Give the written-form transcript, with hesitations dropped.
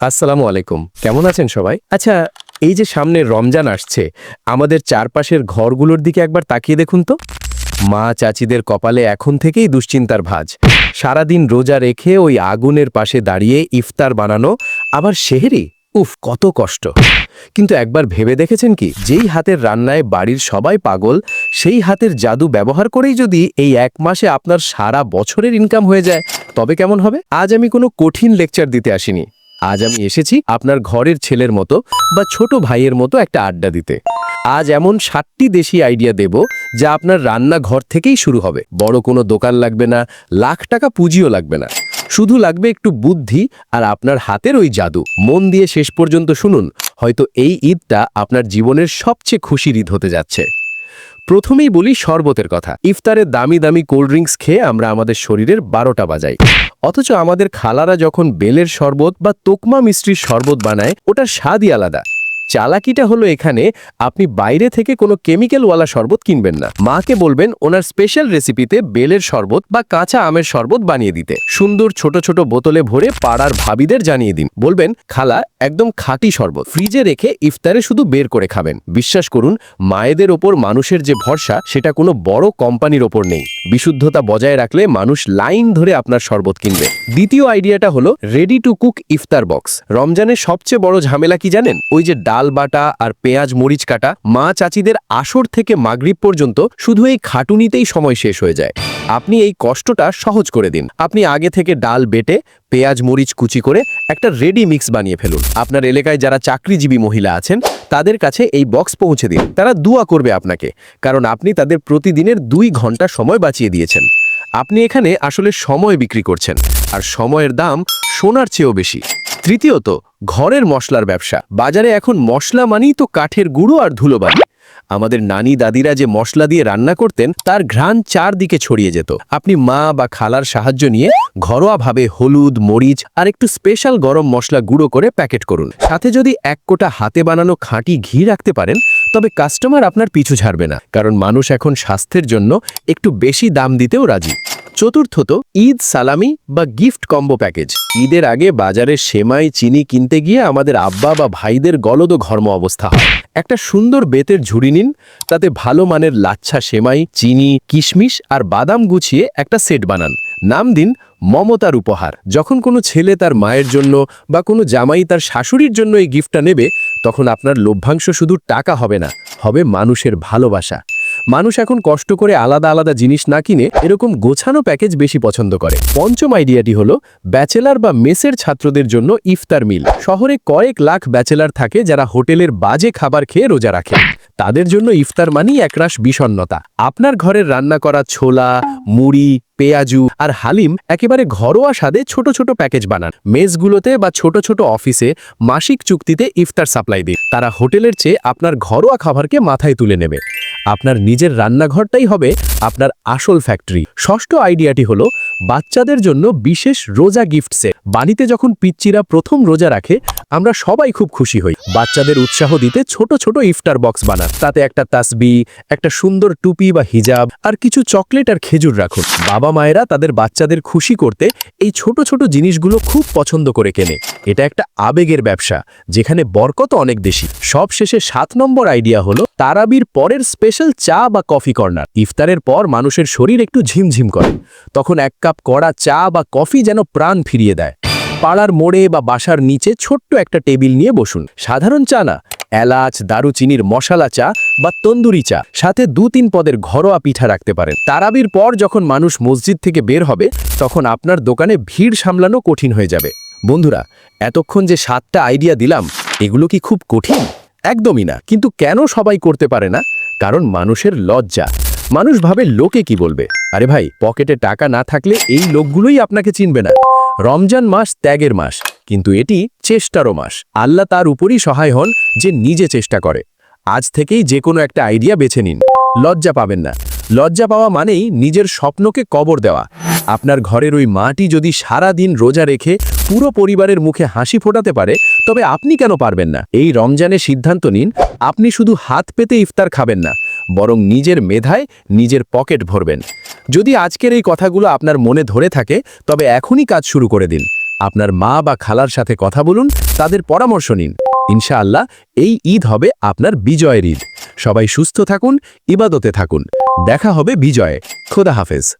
আসসালামু আলাইকুম। কেমন আছেন সবাই? আচ্ছা, এই যে সামনে রমজান আসছে, আমাদের চারপাশের ঘরগুলোর দিকে একবার তাকিয়ে দেখুন তো। মা চাচিদের কপালে এখন থেকেই দুশ্চিন্তার ভাঁজ। সারাদিন রোজা রেখে ওই আগুনের পাশে দাঁড়িয়ে ইফতার বানানো, আবার সেহরি। উফ, কত কষ্ট। কিন্তু একবার ভেবে দেখেছেন কি, যেই হাতের রান্নায় বাড়ির সবাই পাগল, সেই হাতের জাদু ব্যবহার করেই যদি এই এক মাসে আপনার সারা বছরের ইনকাম হয়ে যায়, তবে কেমন হবে? আজ আমি কোনো কঠিন লেকচার দিতে আসিনি। আজ আমি এসেছি আপনার ঘরের ছেলের মতো বা ছোট ভাইয়ের মতো একটা আড্ডা দিতে। আজ এমন 7টি দেশি আইডিয়া দেব যা আপনার রান্নাঘর থেকেই শুরু হবে। বড় কোনো দোকান লাগবে না, লাখ টাকা পুঁজিও লাগবে না। শুধু লাগবে একটু বুদ্ধি আর আপনার হাতের ওই জাদু। মন দিয়ে শেষ পর্যন্ত শুনুন, হয়তো এই ঈদটা আপনার জীবনের সবচেয়ে খুশির ঈদ হতে যাচ্ছে। প্রথমেই বলি শরবতের কথা। ইফতারে দামি দামি কোল্ড ড্রিঙ্কস খেয়ে আমরা আমাদের শরীরের 12টা বাজাই, অথচ আমাদের খালারা যখন বেলের শরবত বা তোকমা মিষ্টির শরবত বানায়, ওটার স্বাদই আলাদা। চালাকিটা হলো এখানে, আপনি বাইরে থেকে কোনো কেমিক্যালওয়ালা শরবত কিনবেন না। মাকে বলবেন ওনার স্পেশাল রেসিপিতে বেলের শরবত বা কাঁচা আমের শরবত বানিয়ে দিতে। সুন্দর ছোট ছোট বোতলে ভরে পাড়ার ভাবিদের জানিয়ে দিন। বলবেন, খালা, একদম খাঁটি শরবত, ফ্রিজে রেখে ইফতারে শুধু বের করে খাবেন। বিশ্বাস করুন, মায়েদের ওপর মানুষের যে ভরসা, সেটা কোনো বড় কোম্পানির ওপর নেই। বিশুদ্ধতা বজায় রাখলে মানুষ লাইন ধরে আপনার শরবত কিনবে। দ্বিতীয় আইডিয়াটা হলো ready to cook iftar box. রমজানের সবচেয়ে বড় ঝামেলা কি জানেন? ওই যে ডাল বাটা আর পেঁয়াজ মরিচ কাটা। মা চাচিদের আসর থেকে মাগরিব পর্যন্ত শুধু এই খাটুনিতেই সময় শেষ হয়ে যায়। আপনি এই কষ্টটা সহজ করে দিন। আপনি আগে থেকে ডাল বেটে পেঁয়াজ মরিচ কুচি করে একটা রেডি মিক্স বানিয়ে ফেলুন। আপনার এলাকায় যারা চাকরিজীবী মহিলা আছেন, তাদের কাছে এই বক্স পৌঁছে দিন। তারা দোয়া করবে আপনাকে, কারণ আপনি তাদের প্রতিদিনের 2 ঘন্টা সময় বাঁচিয়ে দিয়েছেন। আপনি এখানে আসলে সময় বিক্রি করছেন, আর সময়ের দাম সোনার চেয়েও বেশি। তৃতীয়ত, ঘরের মশলার ব্যবসা। বাজারে এখন মশলা মানেই তো কাঠের গুঁড়ো আর ধুলোবালি। আমাদের নানি দাদিরা যে মশলা দিয়ে রান্না করতেন, তার ঘ্রাণ চারদিকে ছড়িয়ে যেত। আপনি মা বা খালার সাহায্য নিয়ে ঘরোয়াভাবে হলুদ, মরিচ আর একটু স্পেশাল গরম মশলা গুঁড়ো করে প্যাকেট করুন। সাথে যদি 1 কোটা হাতে বানানো খাঁটি ঘি রাখতে পারেন, তবে কাস্টমার আপনার পিছু ছাড়বে না, কারণ মানুষ এখন স্বাস্থ্যের জন্য একটু বেশি দাম দিতেও রাজি। চতুর্থত, ঈদ সালামি বা গিফট কম্বো প্যাকেজ। ঈদের আগে বাজারে সেমাই চিনি কিনতে গিয়ে আমাদের আব্বা বা ভাইদের গলদ ঘর্ম অবস্থা হয়। একটা সুন্দর বেতের ঝুড়ি নিন, তাতে ভালো মানের লাচ্ছা সেমাই, চিনি, কিশমিশ আর বাদাম গুছিয়ে একটা সেট বানান। নাম দিন মমতার উপহার। যখন কোনো ছেলে তার মায়ের জন্য বা কোনো জামাই তার শাশুড়ির জন্য এই গিফটটা নেবে, তখন আপনার লভ্যাংশ শুধু টাকা হবে না, হবে মানুষের ভালোবাসা। মানুষ এখন কষ্ট করে আলাদা আলাদা জিনিস না কিনে এরকম গোছানো প্যাকেজ বেশি পছন্দ করে। পঞ্চম আইডিয়াটি হলো ব্যাচেলার বা মেসের ছাত্রদের জন্য ইফতার মিল। শহরে কয়েক লাখ ব্যাচেলার থাকে যারা হোটেলের বাজে খাবার খেয়ে রোজা রাখে। তাদের জন্য ইফতার মানেই একরাশ বিষণ্ণতা। আপনার ঘরের রান্না করা ছোলা, মুড়ি, পেঁয়াজু আর হালিম একেবারে ঘরোয়া স্বাদে ছোট ছোট প্যাকেজ বানান। মেসগুলোতে বা ছোট ছোট অফিসে মাসিক চুক্তিতে ইফতার সাপ্লাই দিন। তারা হোটেলের চেয়ে আপনার ঘরোয়া খাবারকে মাথায় তুলে নেবে। আপনার নিজের রান্নাঘরটাই হবে আপনার আসল ফ্যাক্টরি। ষষ্ঠ আইডিয়াটি হলো বাচ্চাদের জন্য বিশেষ রোজা গিফট সেট। বাড়িতে যখন পিচ্চিরা প্রথম রোজা রাখে, আমরা সবাই খুব খুশি হই। বাচ্চাদের উৎসাহ দিতে ছোট ছোট ইফতার বক্স বানান। তাতে একটা তাসবি, একটা সুন্দর টুপি বা হিজাব আর কিছু চকলেট আর খেজুর রাখুন। বাবা মায়েরা তাদের বাচ্চাদের খুশি করতে এই ছোট ছোট জিনিসগুলো খুব পছন্দ করে কেনে। এটা একটা আবেগের ব্যবসা, যেখানে বরকত অনেক বেশি। সব শেষে 7 নম্বর আইডিয়া হলো তারাবির পরের স্পেশাল চা বা কফি কর্নার। ইফতারের পর মানুষের শরীর একটু ঝিমঝিম করে, তখন 1 কাপ কড়া চা বা কফি যেন প্রাণ ফিরিয়ে দেয়। পাড়ার মোড়ে বা বাসার নিচে ছোট্ট একটা টেবিল নিয়ে বসুন। সাধারণ চা না, এলাচ, দারুচিনির মশলা চা বা তন্দুরি চা, সাথে 2-3 পদের ঘরোয়া পিঠা রাখতে পারেন। তারাবির পর যখন মানুষ মসজিদ থেকে বের হবে, তখন আপনার দোকানে ভিড় সামলানো কঠিন হয়ে যাবে। বন্ধুরা, এতক্ষণ যে 7টা আইডিয়া দিলাম, এগুলো কি খুব কঠিন? একদমই না। কিন্তু কেন সবাই করতে পারে না? কারণ মানুষের লজ্জা। মানুষ ভাবে লোকে কি বলবে। আরে ভাই, পকেটে টাকা না থাকলে এই লোকগুলোই আপনাকে চিনবে না। রমজান মাস ত্যাগের মাস, কিন্তু এটি চেষ্টারও মাস। আল্লাহ তার উপরই সহায় হন যে নিজে চেষ্টা করে। আজ থেকেই যে কোনো একটা আইডিয়া বেছে নিন। লজ্জা পাবেন না। লজ্জা পাওয়া মানেই নিজের স্বপ্নকে কবর দেওয়া। আপনার ঘরের ওই মাটি যদি সারা দিন রোজা রেখে পুরো পরিবারের মুখে হাসি ফোটাতে পারে, তবে আপনি কেন পারবেন না? এই রমজানে সিদ্ধান্ত নিন, আপনি শুধু হাত পেতে ইফতার খাবেন না, বরং নিজের মেধায় নিজের পকেট ভরবেন। যদি আজকের এই কথাগুলো আপনার মনে ধরে থাকে, তবে এখনই কাজ শুরু করে দিন। আপনার মা বা খালার সাথে কথা বলুন, তাদের পরামর্শ নিন। ইনশাআল্লাহ এই ঈদ হবে আপনার বিজয়ের ঈদ। সবাই সুস্থ থাকুন, ইবাদতে থাকুন। দেখা হবে বিজয়ে। খোদা হাফেজ।